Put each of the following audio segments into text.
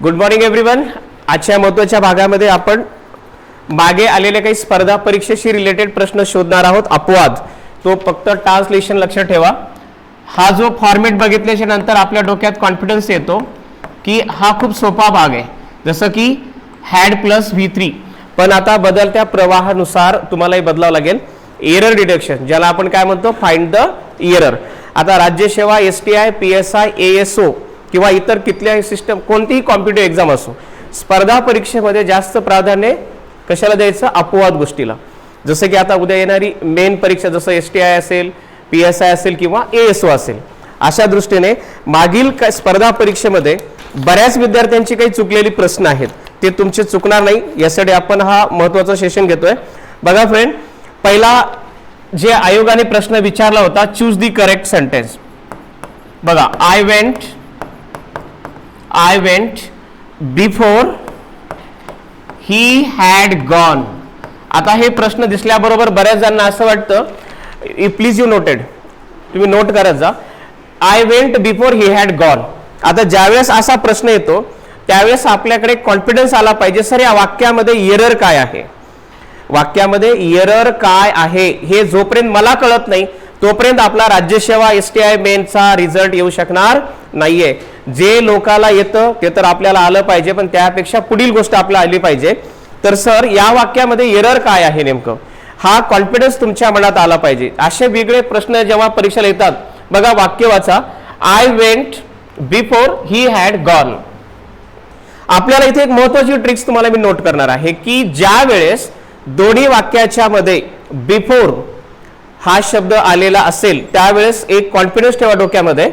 Good morning everyone. आजच्या महत्त्वाच्या भागामध्ये आपण मागे आलेले काही स्पर्धा परीक्षेशी रिलेटेड प्रश्न शोधणार आहोत. अपवाद तो फक्त ट्रान्सलेशन लक्षात ठेवा. हा जो फॉर्मेट बघितल्याच्या नंतर आपल्या डोक्यात कॉन्फिडन्स येतो की हा खूप सोपा भाग आहे, जसं की हॅड प्लस V3. पण आता बदलत्या प्रवाहानुसार तुम्हालाही बदलावं लागेल. एरर डिटेक्शन ज्याला आपण काय म्हणतो, फाइंड द एरर. आता राज्यसेवा, STI, PSI, ASO किंवा इतर कितल्याही सिस्टम, कोणतीही कॉम्पिटिटिव्ह एक्झाम असो, स्पर्धा परीक्षेमध्ये जास्त प्राधान्य कशाला द्यायचं, अपवाद गोष्टीला. जसं की आता उद्या येणारी मेन परीक्षा जसं STI असेल, PSI असेल किंवा ASO असेल, अशा दृष्टीने मागील स्पर्धा परीक्षेमध्ये बऱ्याच विद्यार्थ्यांची काही चुकलेली प्रश्न आहेत, ते तुमचे चुकणार नाही यासाठी आपण हा महत्त्वाचा सेशन घेतोय. बघा फ्रेंड, पहिला जे आयोगाने प्रश्न विचारला होता, चूज द करेक्ट सेंटेन्स. बघा, I went before he had gone. आता हे प्रश्न दिसल्याबरोबर बऱ्याच जणांना असं वाटतं, प्लीज यू नोटेड, तुम्ही नोट करत जा, I went before he had gone. आता ज्यावेळेस असा प्रश्न येतो त्यावेळेस आपल्याकडे कॉन्फिडन्स आला पाहिजे, सर या वाक्यामध्ये एरर काय आहे, वाक्यामध्ये एरर काय आहे हे जोपर्यंत मला कळत नाही तोपर्यंत आपला राज्यसेवा STI मेनचा रिझल्ट येऊ शकणार नाहीये. जे लोकाला येतं ते तर आपल्याला आलं पाहिजे, पण त्यापेक्षा पुढील गोष्ट आपल्याला आली पाहिजे. तर सर या वाक्यामध्ये एरर काय आहे नेमकं, हा कॉन्फिडन्स तुमच्या मनात आला पाहिजे. असे वेगळे प्रश्न जेव्हा परीक्षेला येतात, बघा वाक्य वाचा, I went before he had gone. आपल्याला इथे एक महत्वाची ट्रिक्स तुम्हाला मी नोट करणार आहे की ज्या वेळेस दोन्ही वाक्याच्या मध्ये बिफोर हा शब्द आलेला असेल त्यावेळेस एक कॉन्फिडन्स ठेवा डोक्यामध्ये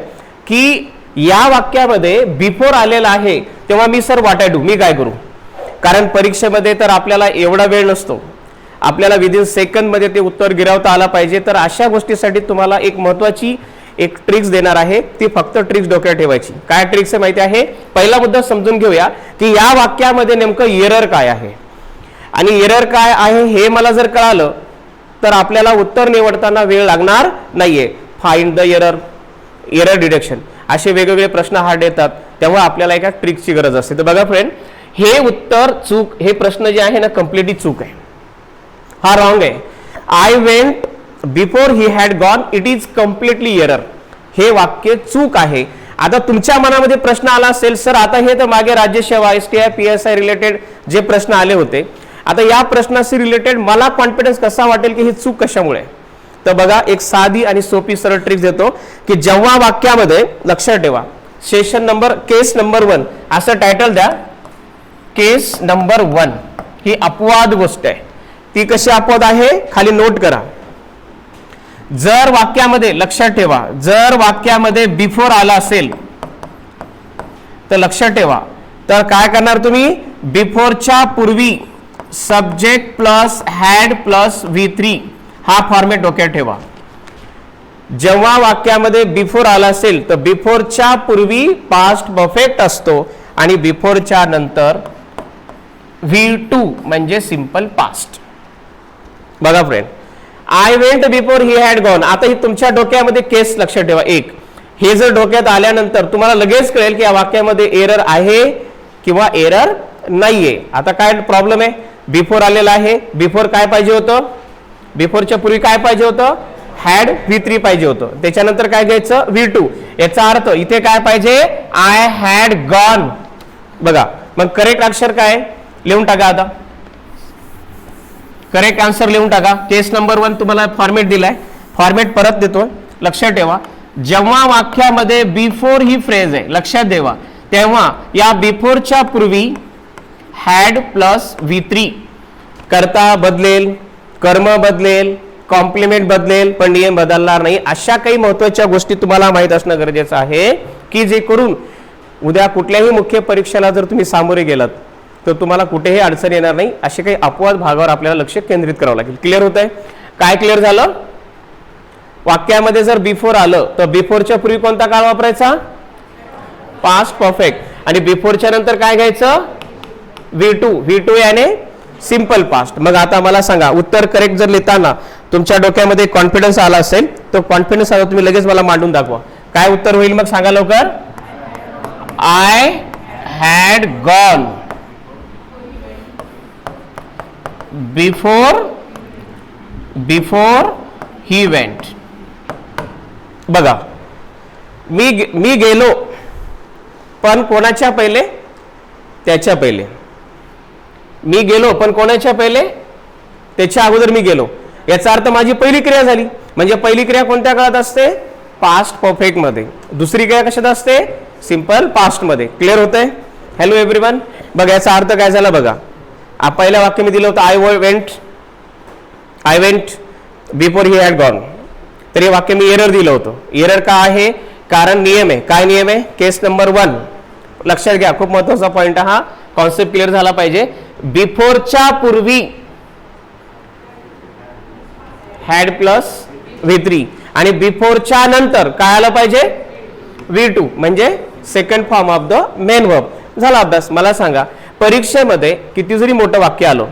की या वाक्यामध्ये बिफोर आलेला आहे, तेव्हा मी सर व्हॉट आय डू, मी काय करू. कारण परीक्षेमध्ये तर आपल्याला एवढा वेळ नसतो, आपल्याला विदिन सेकंड मध्ये ते उत्तर गिरवता आला पाहिजे. तर अशा गोष्टीसाठी तुम्हाला एक महत्वाची एक ट्रिक्स देणार आहे, ती फक्त ट्रिक्स डोक्यात ठेवायची. काय ट्रिक्स आहे माहिती आहे, पहिला मुद्दा समजून घेऊया की या वाक्यामध्ये नेमकं एरर काय आहे. आणि एरर काय आहे हे मला जर कळालं तर आपल्याला उत्तर निवडताना वेळ लागणार नाहीये. फाइंड द एरर डिटेक्शन, असे वेगवेगळे प्रश्न हार्ड येतात, तेव्हा आपल्याला एका ट्रिकची गरज असते. तर बघा फ्रेंड, हे उत्तर चूक, हे प्रश्न जे आहे ना कम्प्लिटली चूक आहे, हा रॉंग आहे. I went before he had gone, it is completely error, हे वाक्य चूक आहे. आता तुमच्या मनामध्ये प्रश्न आला असेल, सर आता हे तर मागे राज्यसेवा, STI, PSI रिलेटेड जे प्रश्न आले होते, आता या प्रश्नाशी रिलेटेड मला कॉन्फिडन्स कसा वाटेल की ही चूक कशामुळे. तर बघा, एक साधी आणि सोपी सरळ ट्रिक देतो की जेव्हा वाक्यामध्ये, लक्षात ठेवा, सेशन नंबर, केस नंबर 1 असं टायटल द्या. केस नंबर 1 ही अपवाद गोष्ट आहे. ती कशी अपवाद आहे खाली नोट करा. जर वाक्यामध्ये, लक्षात ठेवा, जर वाक्यामध्ये बिफोर आला असेल तर लक्षात ठेवा, तर काय करणार तुम्ही, बिफोरच्या पूर्वी subject plus had plus V3 हा फॉर्मेट डोक्यात ठेवा. जेव्हा वाक्यामध्ये बिफोर आला असेल तर बिफोरच्या पूर्वी पास्ट परफेक्ट असतो आणि बिफोरच्या नंतर V2 म्हणजे सिंपल पास्ट. बघा friend, I went before he had gone, आता ही तुमच्या डोक्यामध्ये केस लक्षात ठेवा एक. हे जर डोक्यात आल्यानंतर तुम्हाला लगेच कळेल की या वाक्यामध्ये एरर आहे किंवा एरर नाहीये. आता काय प्रॉब्लेम आहे, बिफोर आलेला आहे, बिफोर काय पाहिजे होतं, बिफोरच्या पूर्वी काय पाहिजे होतं, हॅड V3 पाहिजे होतं, त्याच्यानंतर काय घ्यायचं, V2. याचा अर्थ इथे काय पाहिजे, आय हॅड गॉन. बघा मग करेक्ट अक्षर काय लिहून टाका. आता करेक्ट आन्सर लिहून टाका. केस नंबर 1 तुम्हाला फॉर्मेट दिलाय, फॉर्मेट परत देतो, लक्षात ठेवा. जेव्हा वाक्यामध्ये बिफोर ही फ्रेज आहे, लक्षात ठेवा, तेव्हा या बिफोरच्या पूर्वी हॅड प्लस V3, कर्ता बदलेल, कर्म बदलेल, कॉम्प्लिमेंट बदलेल, पण नियम बदलणार नाही. अशा काही महत्वाच्या गोष्टी तुम्हाला माहित असणं गरजेचं आहे की जे करून उद्या कुठल्याही मुख्य परीक्षेला जर तुम्ही सामोरे गेलात तर तुम्हाला कुठेही अडचण येणार नाही. असे काही अपवाद भागावर आपल्याला लक्ष केंद्रित करावं लागेल. क्लिअर होत आहे, काय क्लिअर झालं. वाक्यामध्ये जर बिफोर आलं तर बिफोरच्या पूर्वी कोणता काळ वापरायचा, पास्ट परफेक्ट, आणि बिफोरच्या नंतर काय घ्यायचं, V2 याने सिंपल पास्ट. मग आता मला सांगा, उत्तर करेक्ट जर लिहिताना तुमच्या डोक्यामध्ये कॉन्फिडन्स आला असेल तर कॉन्फिडन्स आला तुम्ही लगेच मला मांडून दाखवा. काय उत्तर होईल मग सांगा लवकर, I had gone before he went. बघा, मी गेलो पण कोणाच्या पहिले? त्याच्या पहिले. मी गेलो पण कोणाच्या पहिले? त्याच्या अगोदर मी गेलो. याचा अर्थ माझी पहिली क्रिया झाली. म्हणजे पहिली क्रिया कोणत्या काळात असते? पास्ट परफेक्ट मध्ये. दुसरी क्रिया कशात असते? सिंपल पास्ट मध्ये. क्लिअर होतंय? Hello everyone. बघा याचा अर्थ काय झाला बघा. पहिलं वाक्य मी दिलं होतं I went before he had gone. तर हे वाक्य मी एरर दिलं होतं. एरर का आहे? कारण नियम आहे. काय नियम आहे? केस नंबर 1 लक्षात घ्या. खूप महत्वाचा पॉइंट हा. कॉन्सेप्ट क्लिअर झाला पाहिजे. बिफोरच्या पूर्वी हॅड प्लस V3 आणि बिफोरच्या नंतर काय आलं पाहिजे? V2 म्हणजे second form of the main verb. झाला अभ्यास. मला सांगा, परीक्षेमध्ये किती जरी मोठं वाक्य आलं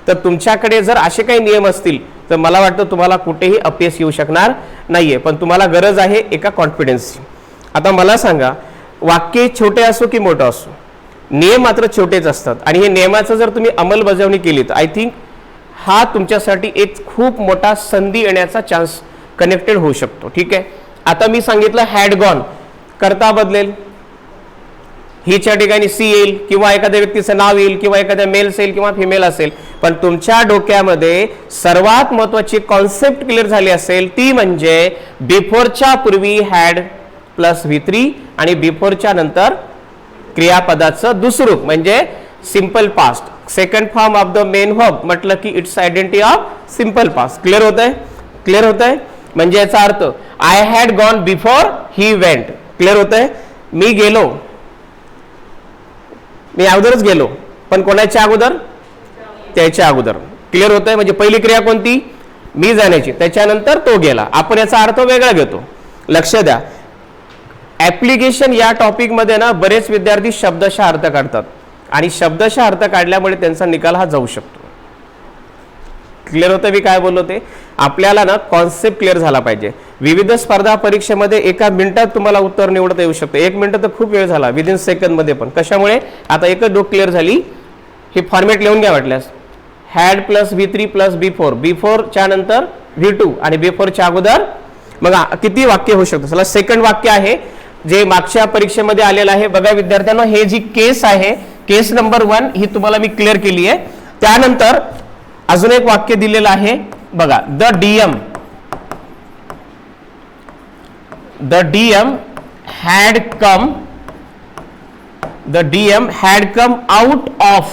तर तुमच्याकडे जर असे काही नियम असतील तर मला वाटतं तुम्हाला कुठेही अपयश येऊ शकणार नाहीये. पण तुम्हाला गरज आहे एका कॉन्फिडन्सची. आता मला सांगा, वाक्य छोटे असो की मोठं असो, नियम मात्र छोटेच असतात. आणि हे नियमाचं जर तुम्ही अंमलबजावणी केली तर आय थिंक हा तुमच्यासाठी एक खूप मोठा संधी येण्याचा चान्स कनेक्टेड होऊ शकतो. ठीक आहे. आता मी सांगितलं हॅड गॉन, करता बदलेल. हिच्या ठिकाणी सी येईल किंवा एखाद्या व्यक्तीचं नाव येईल किंवा एखाद्या मेल असेल किंवा फिमेल असेल. पण तुमच्या डोक्यामध्ये सर्वात महत्वाची कॉन्सेप्ट क्लिअर झाली असेल ती म्हणजे बिफोरच्या पूर्वी हॅड प्लस V3 आणि बिफोरच्या नंतर क्रियापदाचं दुसरं रूप म्हणजे simple past. Second form of the main verb म्हटलं की it's identity of simple past. Clear होतंय? क्लिअर होतंय? म्हणजे याचा अर्थ I had gone before he went. Clear होतंय? मी गेलो, मी अगोदरच गेलो पण कोणाच्या अगोदर? त्याच्या अगोदर. क्लिअर होतंय? म्हणजे पहिली क्रिया कोणती? मी जाण्याची. त्याच्यानंतर तो गेला. आपण याचा अर्थ वेगळा घेतो. लक्ष द्या, ऍप्लिकेशन या टॉपिक मध्ये ना बरेच विद्यार्थी शब्दशः अर्थ काढतात आणि शब्दशः अर्थ काढल्यामुळे त्यांचा निकाल हा जाऊ शकतो. क्लिअर होतं मी काय बोललो ते? आपल्याला ना कॉन्सेप्ट क्लिअर झाला पाहिजे. विविध स्पर्धा परीक्षेमध्ये एका मिनिटात तुम्हाला उत्तर निवडता येऊ शकतं. 1 मिनिट तर खूप वेळ झाला, विदिन सेकंड मध्ये पण. कशामुळे? आता एकच डोक क्लिअर झाली. हे फॉर्मॅट लिहून घ्या वाटल्यास. Had plus V3 plus before, बिफोरच्या नंतर V2 आणि बिफोरच्या अगोदर. मग किती वाक्य होऊ शकतं? चला सेकंड वाक्य आहे जे मागच्या परीक्षेमध्ये आलेलं आहे. बघा विद्यार्थ्यांना, हे जी केस आहे, केस नंबर 1 ही तुम्हाला मी क्लिअर केली आहे. त्यानंतर अजून एक वाक्य दिलेलं आहे बघा. The DM had come out of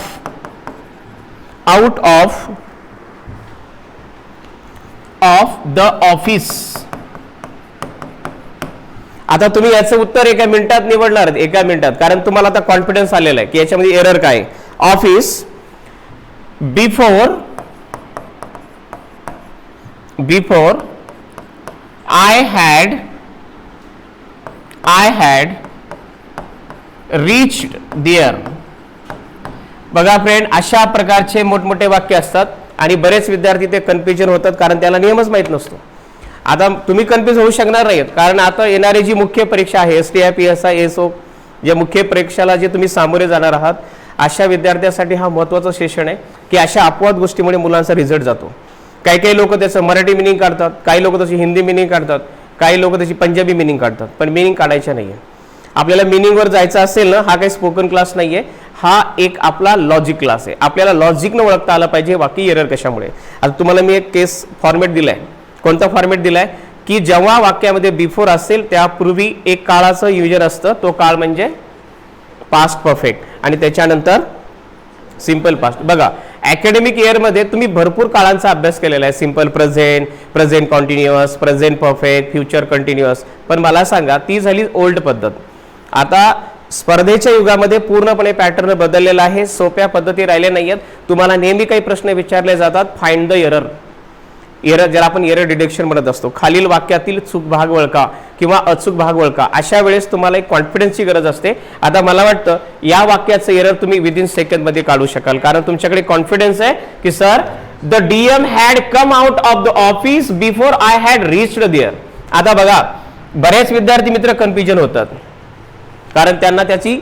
the office. आता तुम्ही याचं उत्तर एका मिनिटात निवडणार, एका मिनिटात, कारण तुम्हाला आता कॉन्फिडन्स आलेला आहे की याच्यामध्ये एरर काय. Office before I had reached there. बघा फ्रेंड, अशा प्रकारचे मोठमोठे वाक्य असतात आणि बरेच विद्यार्थी ते कन्फ्युजन होतात कारण त्याला नियमच माहित नसतो. आता तुम्ही कन्फ्युज होऊ शकणार नाहीत कारण आता येणारी जी मुख्य परीक्षा आहे STI PSI ASO, जे मुख्य परीक्षेला जे तुम्ही सामोरे जाणार आहात, अशा विद्यार्थ्यांसाठी हा महत्त्वाचा सेशन आहे की अशा अपवाद गोष्टीमुळे मुलांचा रिझल्ट जातो. काही लोक त्याचं मराठी मिनिंग काढतात, काही लोक त्याची हिंदी मिनिंग काढतात, काही लोक त्याची पंजाबी मिनिंग काढतात. पण मिनिंग काढायचं नाहीये. आपल्याला मिनिंगवर जायचं असेल ना, हा काही स्पोकन क्लास नाहीये, हा एक आपला लॉजिक क्लास आहे. आपल्याला लॉजिकनं ओळखता आलं पाहिजे वाक्य एरर कशामुळे. आता तुम्हाला मी एक केस फॉर्मॅट दिलाय. कोणता फॉर्मॅट दिलाय? की जेव्हा वाक्यामध्ये बिफोर असेल त्यापूर्वी एक काळाचं युजर असतं, तो काळ म्हणजे पास्ट परफेक्ट आणि त्याच्यानंतर सिंपल पास्ट. बघा अकॅडमिक इयरमध्ये तुम्ही भरपूर काळांचा अभ्यास केलेला आहे. Simple present, present कॉन्टिन्युअस, present perfect, future continuous. पण मला सांगा, ती झाली ओल्ड पद्धत. आता स्पर्धेच्या युगामध्ये पूर्णपणे पॅटर्न बदललेला आहे. सोप्या पद्धती राहिल्या नाहीयेत. तुम्हाला नेहमी काही प्रश्न विचारले जातात. Find the error. ज्याला आपण एरर डिटेक्शन म्हणत असतो. खालील वाक्यातील चूक भाग ओळखा किंवा अचूक भाग ओळखा. अशा वेळेस तुम्हाला एक कॉन्फिडन्सची गरज असते. आता मला वाटतं या वाक्याचं एरर तुम्ही विदिन सेकंड मध्ये काढू शकाल कारण तुमच्याकडे कॉन्फिडन्स आहे की sir the DM had come out of the office before I had reached there. आता बघा बरेच विद्यार्थी मित्र कन्फ्युजन होतात कारण त्यांना त्याची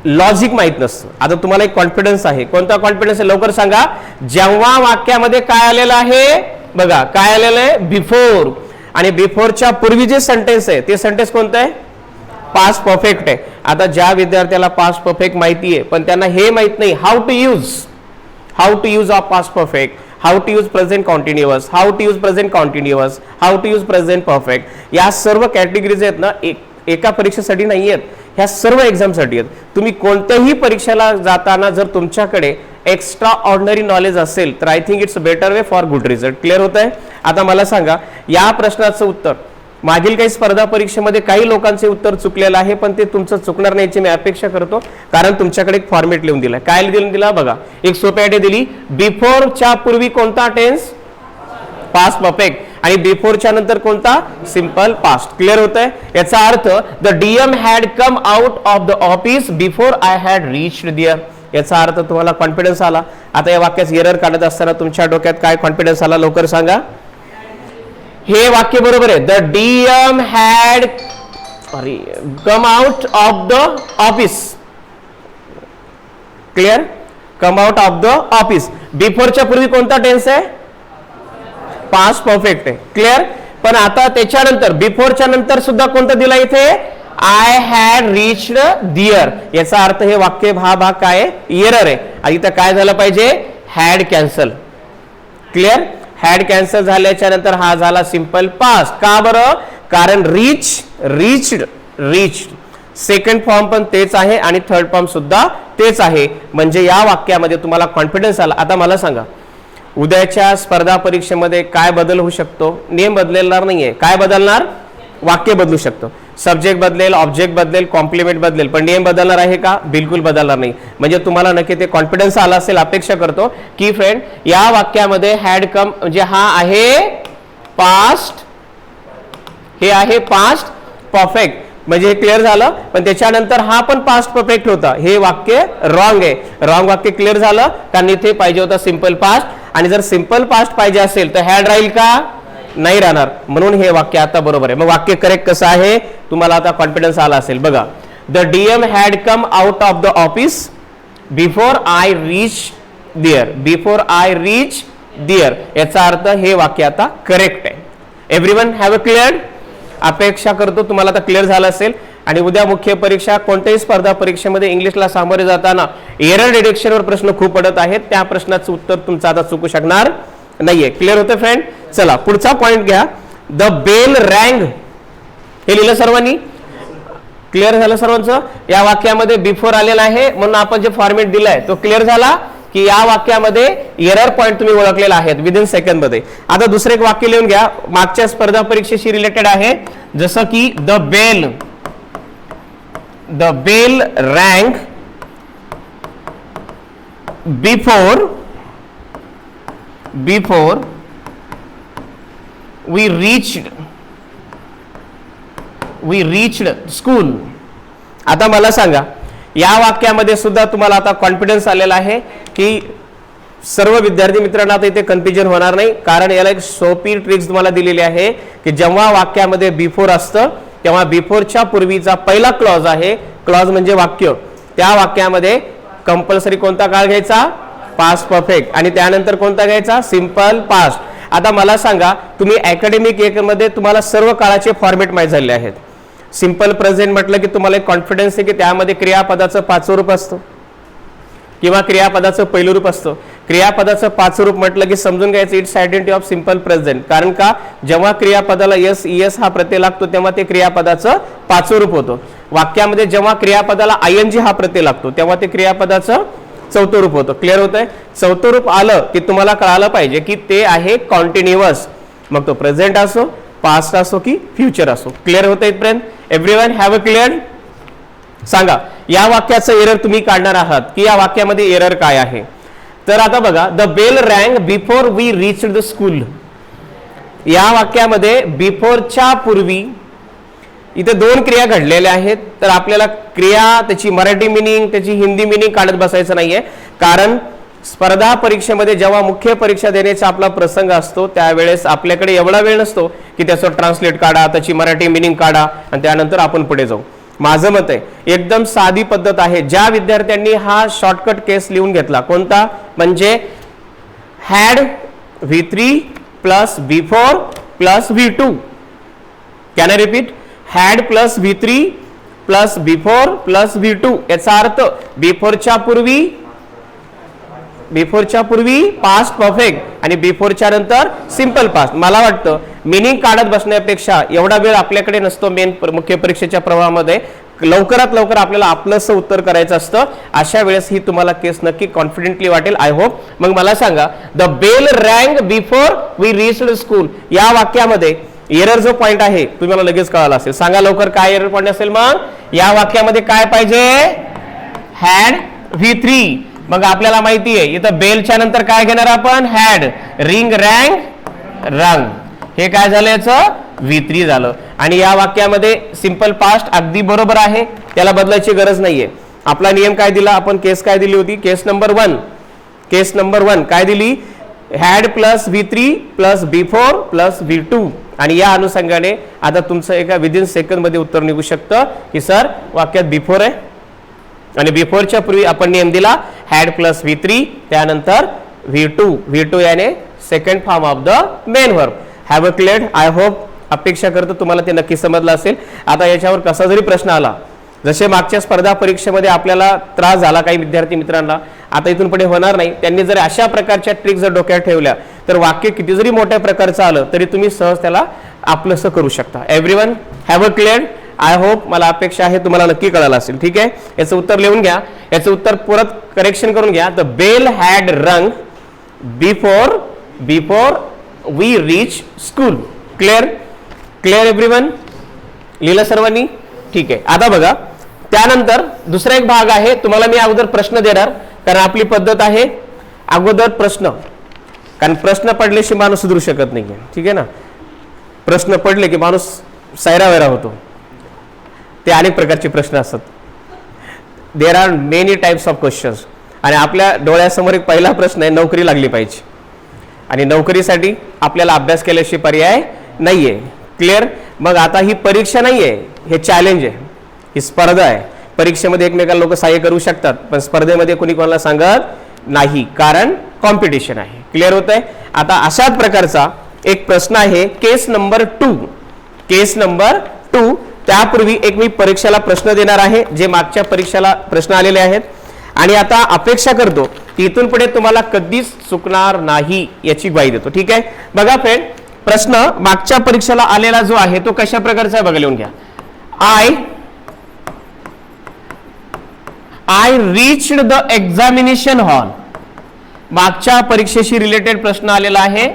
लॉजिक माहित नसतं. आता तुम्हाला एक कॉन्फिडन्स आहे. कोणता कॉन्फिडन्स आहे लवकर सांगा. जेव्हा वाक्यामध्ये काय आलेलं आहे बघा, काय आलेलं आहे बिफोर, आणि बिफोरच्या पूर्वी जे सेंटेन्स आहे ते सेंटेन्स कोणतं आहे, पास्ट परफेक्ट आहे. आता ज्या विद्यार्थ्याला पास्ट परफेक्ट माहिती आहे पण त्यांना हे माहित नाही how to use of past perfect, how to use present continuous, how to use present continuous, how to use present perfect, या सर्व कॅटेगरीज आहेत ना एका परीक्षेसाठी नाही आहेत, ह्या सर्व एक्झामसाठी आहेत. तुम्ही कोणत्याही परीक्षेला जाताना जर तुमच्याकडे एक्स्ट्रा ऑर्डिनरी नॉलेज असेल तर I think it's better way for good result. Clear होत आहे. आता मला सांगा या प्रश्नाचं उत्तर, मागील काही स्पर्धा परीक्षेमध्ये काही लोकांचे उत्तर चुकलेलं आहे पण ते तुमचं चुकणार नाही याची मी अपेक्षा करतो, कारण तुमच्याकडे एक फॉर्मेट लिहून दिला. काय लिहून दिला बघा, एक सोपी आयडिया दिली. बिफोरच्या पूर्वी कोणता टेन्स, पास्ट परफेक्ट, आणि बिफोरच्या नंतर कोणता, सिंपल पास्ट. क्लिअर होत आहे. याचा अर्थ the DM had come out of the office before I had reached there. याचा अर्थ तुम्हाला कॉन्फिडन्स आला. आता या वाक्याचं एरर काढत असताना तुमच्या डोक्यात काय कॉन्फिडन्स आला लवकर सांगा. हे वाक्य बरोबर आहे. The DM had come out of the office. Clear, come out of the office. बिफोरच्या पूर्वी कोणता टेन्स आहे, पास्ट परफेक्ट आहे. क्लिअर. पण आता त्याच्यानंतर बिफोरच्या नंतर सुद्धा कोणतं दिला इथे, आय हॅड रीच्ड देअर. याचा अर्थ हे वाक्य हा भाग काय एरर आहे. आणि इथं काय झालं पाहिजे, had cancel. Clear. Had cancel झाल्याच्या नंतर हा झाला सिंपल पास्ट. का बरं, कारण रीच्ड. सेकंड फॉर्म पण तेच आहे आणि थर्ड फॉर्म सुद्धा तेच आहे. म्हणजे या वाक्यामध्ये तुम्हाला कॉन्फिडन्स आला. आता मला सांगा उद्याच्या स्पर्धा परीक्षेमध्ये काय बदल होऊ शकतो, नेम बदलणार नाहीये. काय बदलणार, वाक्य बदलू शकतो. सब्जेक्ट बदलेल, ऑब्जेक्ट बदलेल, कॉम्प्लिमेंट बदलेल, पण नेम बदलणार आहे का, बिलकुल बदलणार नाही. म्हणजे तुम्हाला नक्की ते कॉन्फिडन्स आला असेल. अपेक्षा करतो की फ्रेंड या वाक्यामध्ये हॅड कम म्हणजे हा आहे पास्ट, हे आहे पास्ट परफेक्ट, म्हणजे हे क्लिअर झालं. पण त्याच्यानंतर हा पण पास्ट परफेक्ट होता, हे वाक्य रॉंग आहे. रॉंग वाक्य क्लिअर झालं, कारण इथे पाहिजे होता सिंपल पास्ट. आणि जर सिंपल पास्ट पाहिजे असेल तर हॅड राहील का, नाही राहणार. म्हणून हे वाक्य आता बरोबर आहे. मग वाक्य करेक्ट कसं आहे तुम्हाला आता कॉन्फिडन्स आला असेल. बघा, the DM had come out of the office before I reach there. Before I reach there याचा अर्थ हे वाक्य आता करेक्ट आहे. Everyone have a clear. अपेक्षा करतो तुम्हाला आता क्लिअर झालं असेल. आणि उद्या मुख्य परीक्षा कोणत्याही स्पर्धा परीक्षेमध्ये इंग्लिशला सामोरे जाताना एरर डिटेक्शनवर प्रश्न खूप पडत आहेत. त्या प्रश्नाचं उत्तर तुमचं आता चुकू शकणार नाहीये. क्लिअर होतं फ्रेंड. चला पुढचा पॉइंट घ्या. द बेल रँग, हे लिहिलं सर्वांनी, क्लिअर झालं सर्वांचं. या वाक्यामध्ये बिफोर आलेला आहे म्हणून आपण जे फॉर्मेट दिलाय तो क्लिअर झाला की या वाक्यामध्ये एरर पॉइंट तुम्ही ओळखलेला आहे विदिन सेकंड मध्ये. आता दुसरं एक वाक्य लिहून घ्या, मागच्या स्पर्धा परीक्षेशी रिलेटेड आहे. जसं की the bell rang before we reached school. आता मला सांगा या वाक्यामध्ये सुद्धा तुम्हाला आता कॉन्फिडन्स आलेला आहे की सर्व विद्यार्थी मित्रांना आता इथे कन्फ्युजन होणार नाही, कारण याला एक सोपी ट्रिक्स तुम्हाला दिलेली आहे की जेव्हा वाक्यामध्ये बिफोर असतं तेव्हा बिफोरच्या पूर्वीचा पहिला क्लॉज आहे, क्लॉज म्हणजे वाक्य, त्या वाक्यामध्ये कंपल्सरी कोणता काळ घ्यायचा, पास्ट परफेक्ट, आणि त्यानंतर कोणता घ्यायचा, सिंपल पास्ट. आता मला सांगा तुम्ही अकॅडमिक एक मध्ये तुम्हाला सर्व काळाचे फॉर्मेट माहीत झाले आहेत. सिंपल प्रेझेंट म्हटलं की तुम्हाला एक कॉन्फिडन्स आहे की त्यामध्ये क्रियापदाचं पाचवं रूप असतं किंवा क्रियापदाचं पहिलं रूप असतं. क्रियापदाचं पाचवं रूप म्हटलं की समजून घ्यायचं it's identity of simple present, कारण का जेव्हा क्रियापदाला यस ईएस हा प्रत्यय लागतो तेव्हा ते क्रियापदाचं पाचवं रूप होतं. वाक्यामध्ये जेव्हा क्रियापदाला आयएनजी हा प्रत्यय लागतो तेव्हा ते क्रियापदाचं चौथं रूप होतं. क्लिअर होत आहे. चौथं रूप आलं की तुम्हाला कळालं पाहिजे की ते आहे कॉन्टिन्युअस, मग तो प्रेझेंट असो, पास्ट असो की फ्युचर असो. क्लिअर होत आहे friend. Everyone have a clear. सांगा या वाक्याचं एरर तुम्ही काढणार आहात की या वाक्यामध्ये एरर काय आहे. तर आता बघा, the bell rang before we reached the school. या वाक्यामध्ये बिफोरच्या पूर्वी इथे दोन क्रिया घडलेल्या आहेत. तर आपल्याला क्रिया त्याची मराठी मिनिंग त्याची हिंदी मिनिंग काढत बसायचं नाहीये, कारण स्पर्धा परीक्षेमध्ये जेव्हा मुख्य परीक्षा देण्याचा आपला प्रसंग असतो त्यावेळेस आपल्याकडे एवढा वेळ नसतो की त्याचं ट्रान्सलेट काढा, त्याची मराठी मिनिंग काढा आणि त्यानंतर आपण पुढे जाऊ. माझं मत आहे एकदम साधी पद्धत आहे. ज्या विद्यार्थ्यांनी हा शॉर्टकट केस लिहून घेतला कोणता म्हणजे had V3 plus B4 plus V2. Can I repeat? Had plus V3 plus B4 plus V2. याचा अर्थ B4 च्या पूर्वी पास्ट परफेक्ट आणि B4 च्या नंतर सिंपल पास्ट. मला वाटतं मिनिंग काढत बसण्यापेक्षा एवढा वेळ आपल्याकडे नसतो मेन मुख्य परीक्षेच्या प्रवाहामध्ये. लवकरात लवकर आपल्याला आपलंसं उत्तर करायचं असतं. अशा वेळेस ही तुम्हाला केस नक्की कॉन्फिडेंटली वाटेल आय होप. मग मला सांगा the bell rang before we reached school या वाक्यामध्ये एरर जो पॉइंट आहे तुम्हाला लगेच कळाला असेल. सांगा लवकर काय एरर पॉइंट असेल. मग या वाक्यामध्ये काय पाहिजे? Had V3. मग आपल्याला माहिती आहे इथं बेलच्या नंतर काय घेणार आपण? हॅड. रिंग रँग रंग. हे काय झालं याचं? V3 झालं. आणि या वाक्यामध्ये सिंपल पास्ट अगदी बरोबर आहे, त्याला बदलायची गरज नाहीये. आपला नियम काय दिला आपण? केस काय दिली होती? केस नंबर 1 काय दिली? Had plus V3 plus B4 plus V2. आणि या अनुषंगाने आता तुमचं एका विदिन सेकंड मध्ये उत्तर निघू शकतं की सर वाक्यात B4 आहे आणि B4 च्या पूर्वी आपण नियम दिला हॅड प्लस V3 त्यानंतर V2 याने second form of the main verb. Have a clear? I hope अपेक्षा करतो तुम्हाला ते नक्की समजलं असेल. आता याच्यावर कसा जरी प्रश्न आला, जसे मागच्या स्पर्धा परीक्षेमध्ये आपल्याला त्रास झाला काही विद्यार्थी मित्रांना, आता इथून पुढे होणार नाही. त्यांनी जर अशा प्रकारच्या ट्रिक जर डोक्यात ठेवल्या तर वाक्य किती जरी मोठ्या प्रकारचं आलं तरी तुम्ही सहज त्याला आपलंसं करू शकता. Everyone have a clear? I hope मला अपेक्षा आहे तुम्हाला नक्की कळालं असेल. ठीक आहे, याचं उत्तर लिहून घ्या. याचं उत्तर परत करेक्शन करून घ्या. The bell had rung before we reach school. Clear everyone? लिहिलं सर्वांनी? ठीक आहे. आता बघा त्यानंतर दुसरा एक भाग आहे. तुम्हाला मी अगोदर प्रश्न देणार कारण आपली पद्धत आहे अगोदर प्रश्न, कारण प्रश्न पडल्याशिवाय माणूस सुधरू शकत नाही. ठीक आहे ना? प्रश्न पडले की माणूस सैरावैरा होतो. ते अनेक प्रकारचे प्रश्न असतात. There are many types of questions. आणि आपल्या डोळ्यासमोर एक पहिला प्रश्न आहे नोकरी लागली पाहिजे आणि नोकरीसाठी आपल्याला अभ्यास केल्याशिवाय पर्याय नाहीये. क्लिअर? मग आता ही परीक्षा नाहीये, हे चॅलेंज आहे, ही स्पर्धा आहे. परीक्षेमध्ये एकमेकाला लोक सहाय्य करू शकतात पण स्पर्धेमध्ये कोणी कोणाला सांगत नाही कारण कॉम्पिटिशन आहे. क्लिअर होत आहे? आता अशाच प्रकारचा एक प्रश्न आहे केस नंबर 2. त्यापूर्वी एक मी परीक्षेला प्रश्न देणार आहे जे मागच्या परीक्षेला प्रश्न आलेले आहेत आणि आता अपेक्षा करतो की इथून पुढे तुम्हाला कधीच चुकणार नाही याची ग्वाही देतो. ठीक आहे? बघा फ्रेंड, प्रश्न मागच्या परीक्षेला आलेला जो आहे तो कशा प्रकारचा आहे बघा, लिहून घ्या. I reached the examination hall. मागच्या परीक्षेशी रिलेटेड प्रश्न आलेला आहे.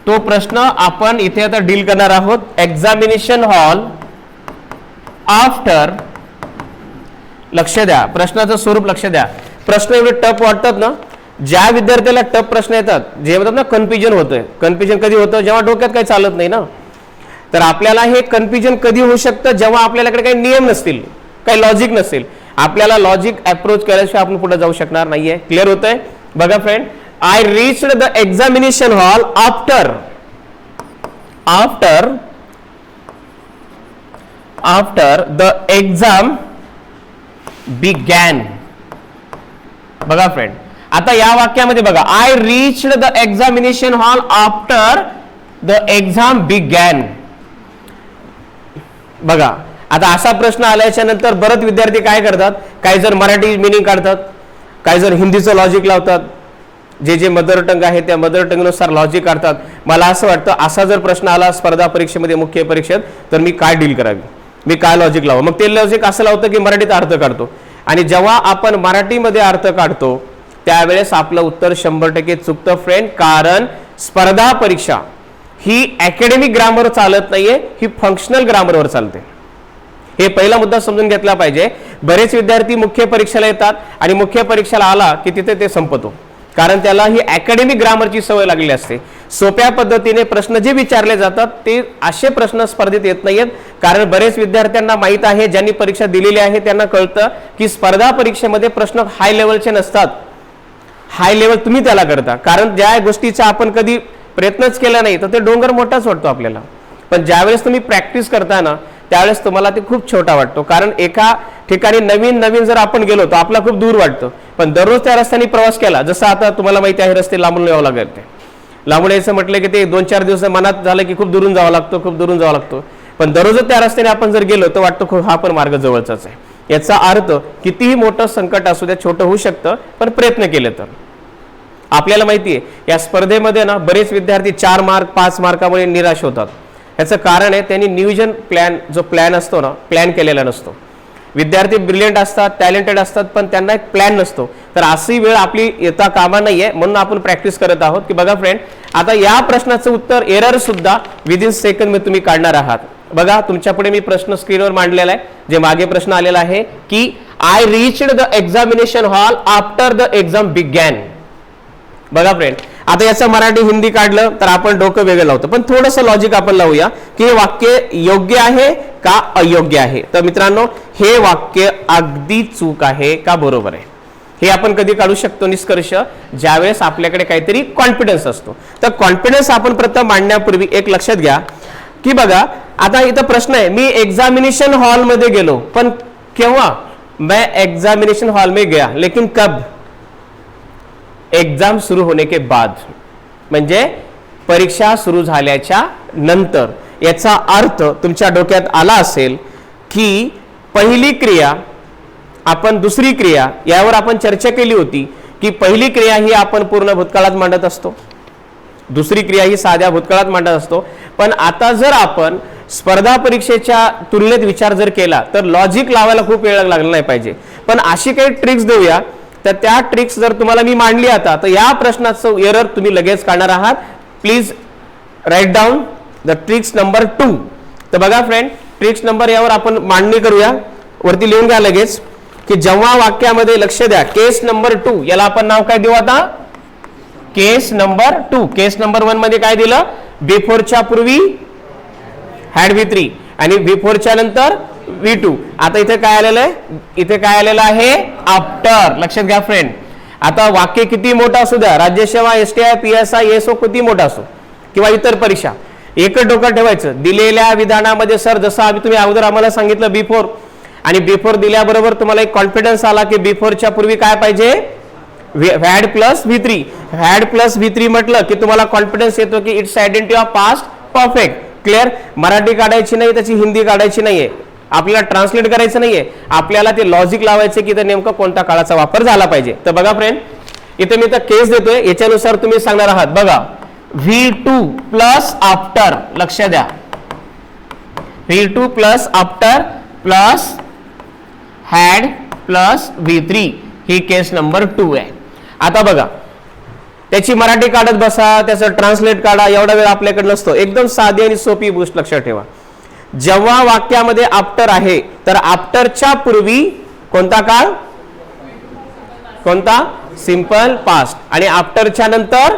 तो प्रश्न आपण इथे आता डील करणार आहोत. Examination hall after. लक्ष द्या, प्रश्नाचं स्वरूप लक्ष द्या. प्रश्न एवढे टफ वाटतात ना, ज्या विद्यार्थ्याला टफ प्रश्न येतात जे म्हणतात ना कन्फ्युजन होतंय. कन्फ्युजन कधी होतं? जेव्हा डोक्यात काही चालत नाही ना. तर आपल्याला हे कन्फ्युजन कधी होऊ शकतं? जेव्हा आपल्याकडे काही नियम नसतील, काही लॉजिक नसेल. आपल्याला लॉजिक अप्रोच केल्याशिवाय आपण पुढे जाऊ शकणार नाहीये. क्लिअर होतंय? बघा friend, I reached the examination hall after the exam begin. बघा फ्रेंड, आता या वाक्यामध्ये बघा I reached the examination hall after the exam begin. बघा आता असा प्रश्न आल्याच्या नंतर बरेच विद्यार्थी काय करतात, काही जर मराठी मिनिंग काढतात, काही जर हिंदीचं लॉजिक लावतात. जे मदर टंग आहे त्या मदर टंगनुसार लॉजिक काढतात. मला असं वाटतं असा जर प्रश्न आला स्पर्धा परीक्षेमध्ये मुख्य परीक्षेत तर मी काय डील करावी, मी काय लॉजिक लावू. मग ते लॉजिक असं लावतं की मराठीत अर्थ काढतो आणि जेव्हा आपण मराठीमध्ये अर्थ काढतो त्यावेळेस आपलं उत्तर 100% चुकतं फ्रेंड. कारण स्पर्धा परीक्षा ही अकॅडमिक ग्रामर चालत नाहीये, ही फंक्शनल ग्रामरवर चालते. हे पहिला मुद्दा समजून घेतला पाहिजे. बरेच विद्यार्थी मुख्य परीक्षेला येतात आणि मुख्य परीक्षेला आला की तिथे ते संपतो कारण त्याला ही अकॅडमिक ग्रामरची सवय लागलेली असते. सोप्या पद्धतीने प्रश्न जे विचारले जातात ते असे प्रश्न स्पर्धेत येत नाहीत. कारण बरेच विद्यार्थ्यांना माहित आहे, ज्यांनी परीक्षा दिलेली आहे त्यांना कळतं की स्पर्धा परीक्षेमध्ये प्रश्न हाय लेवलचे नसतात. हाय लेवल तुम्ही त्याला करता कारण ज्या गोष्टीचा आपण कधी प्रयत्नच केला नाही तर ते डोंगर मोठाच वाटतो आपल्याला. पण ज्यावेळेस तुम्ही प्रॅक्टिस करता ना त्यावेळेस तुम्हाला ते खूप छोटा वाटतो, कारण एका ठिकाणी नवीन नवीन जर आपण गेलो तर आपला खूप दूर वाटतं. पण दररोज त्या रस्त्याने प्रवास केला, जसं आता तुम्हाला माहिती आहे रस्ते लांबून यावं लागेल, ते लांबून यायचं म्हटलं की ते 2-4 दिवस मनात झालं की खूप दुरून जावं लागतो, खूप दुरून जावं लागतो. पण दररोज त्या रस्त्याने आपण जर गेलो तर वाटतं खूप हा पण मार्ग जवळचाच आहे. याचा अर्थ कितीही मोठं संकट असू द्या, छोटं होऊ शकतं, पण प्रयत्न केले तर. आपल्याला माहिती आहे या स्पर्धेमध्ये ना बरेच विद्यार्थी 4 मार्क 5 मार्कामुळे निराश होतात. याचं कारण आहे त्यांनी नियोजन जो प्लॅन असतो ना, प्लॅन केलेला नसतो. विद्यार्थी ब्रिलियंट असतात, टॅलेंटेड असतात, पण त्यांना एक प्लॅन नसतो. तर अशी वेळ आपली येता कामा नाहीये, म्हणून आपण प्रॅक्टिस करत आहोत की बघा फ्रेंड, आता या प्रश्नाचं उत्तर एरर सुद्धा विदिन सेकंड मध्ये तुम्ही काढणार आहात. बघा तुमच्या पुढे मी प्रश्न स्क्रीनवर मांडलेला आहे, जे मागे प्रश्न आलेला आहे की I reached the examination hall after the exam begin. बघा फ्रेंड, आता याचं मराठी हिंदी काढलं तर आपण डोकं वेगळं लावतो, पण थोडंसं लॉजिक आपण लावूया की हे वाक्य योग्य आहे का अयोग्य आहे. तर मित्रांनो, हे वाक्य अगदी चूक आहे का बरोबर आहे हे आपण कधी काढू शकतो निष्कर्ष, ज्यावेळेस आपल्याकडे काहीतरी कॉन्फिडन्स असतो. तर कॉन्फिडन्स आपण प्रथम मांडण्यापूर्वी एक लक्षात घ्या की बघा आता इथं प्रश्न आहे, मी एग्जामिनेशन हॉल मध्ये गेलो, पण केव्हा? मैं एग्जामिनेशन हॉल में गया, लेकिन कब? एग्जाम सुरू होने के बाद, म्हणजे परीक्षा सुरू झाल्याच्या नंतर. याचा अर्थ तुमच्या डोक्यात आला असेल की पहिली क्रिया आपण दुसरी क्रिया, यावर आपण चर्चा केली होती की पहिली क्रिया ही आपण पूर्ण भूतकाळात मांडत असतो, दुसरी क्रिया ही साध्या भूतकाळात मांडत असतो. पण आता जर आपण स्पर्धा परीक्षेच्या तुलनेत विचार जर केला तर लॉजिक लावायला खूप वेळ लागला नाही पाहिजे. पण अशी काही ट्रिक्स देऊया, तर त्या ट्रिक्स जर तुम्हाला मी मांडली आता, तर या प्रश्नाचं एरर तुम्ही लगेच काढणार आहात. Please write down the tricks number 2. तर बघा फ्रेंड, ट्रिक्स नंबर यावर आपण मांडणी करूया, वरती लिहून घ्या लगेच की जेव्हा वाक्यामध्ये, लक्ष द्या, केस नंबर 2, याला आपण नाव काय देऊ आता? केस नंबर 2. केस नंबर 1 मध्ये काय दिलं? बिफोरच्या पूर्वी हॅड V3 आणि बिफोरच्या नंतर V2. आता इथे काय आलेलं आहे? इथे काय आलेलं आहे? आफ्टर. लक्षात घ्या फ्रेंड, आता वाक्य किती मोठा असू द्या, राज्यसेवा, STI, PSI, ESO किती मोठा असो किंवा इतर परीक्षा, एकच डोकं ठेवायचं, दिलेल्या विधानामध्ये सर जसं तुम्ही अगोदर आम्हाला सांगितलं बिफोर, आणि बिफोर दिल्याबरोबर तुम्हाला एक कॉन्फिडन्स आला की बिफोरच्या पूर्वी काय पाहिजे? Had plus V3. Had plus V3 म्हटलं की तुम्हाला कॉन्फिडन्स येतो की it's identity of past perfect. Clear? Marathi काढायची नाही, त्याची हिंदी काढायची नाहीये, आपल्याला ट्रान्सलेट करायचं नाहीये, आपल्याला ते लॉजिक लावायचे की तर नेमका कोणता काळाचा वापर झाला पाहिजे. तर बघा फ्रेंड, इथे मी तर केस देतोय, याच्यानुसार तुम्ही सांगणार आहात. बघा V2 प्लस आफ्टर, लक्ष द्या, V2 plus after plus had plus V3, he case number 2 आहे. आता बघा त्याची मराठी काढत बसा, त्याचं ट्रान्सलेट काढा, एवढा वेळ आपल्याकडे नसतो. एकदम साधी आणि सोपी गोष्ट लक्षात ठेवा, जेव्हा वाक्यामध्ये आफ्टर आहे तर आफ्टरच्या पूर्वी कोणता काळ? कोणता? सिंपल पास्ट, आणि आफ्टरच्या नंतर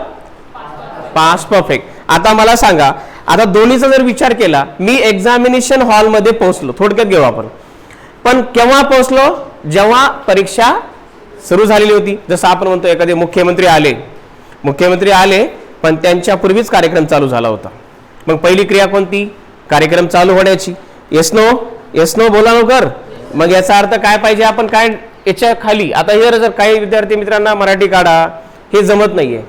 पास्ट परफेक्ट. आता मला सांगा, आता दोन्हीचा जर विचार केला, मी एक्झामिनेशन हॉल मध्ये पोहोचलो, थोडक्यात घेऊ आपण, पण केव्हा पोहोचलो? जेव्हा परीक्षा सुरू झालेली होती. जसं आपण म्हणतो एखादे मुख्यमंत्री आले पण त्यांच्या पूर्वीच कार्यक्रम चालू झाला होता. मग पहिली क्रिया कोणती? कार्यक्रम चालू होण्याची. येस नो बोला लवकर. मग याचा अर्थ काय पाहिजे? आपण काय याच्या खाली, आता हे जर काही विद्यार्थी मित्रांना मराठी काढा, हे जमत नाहीये,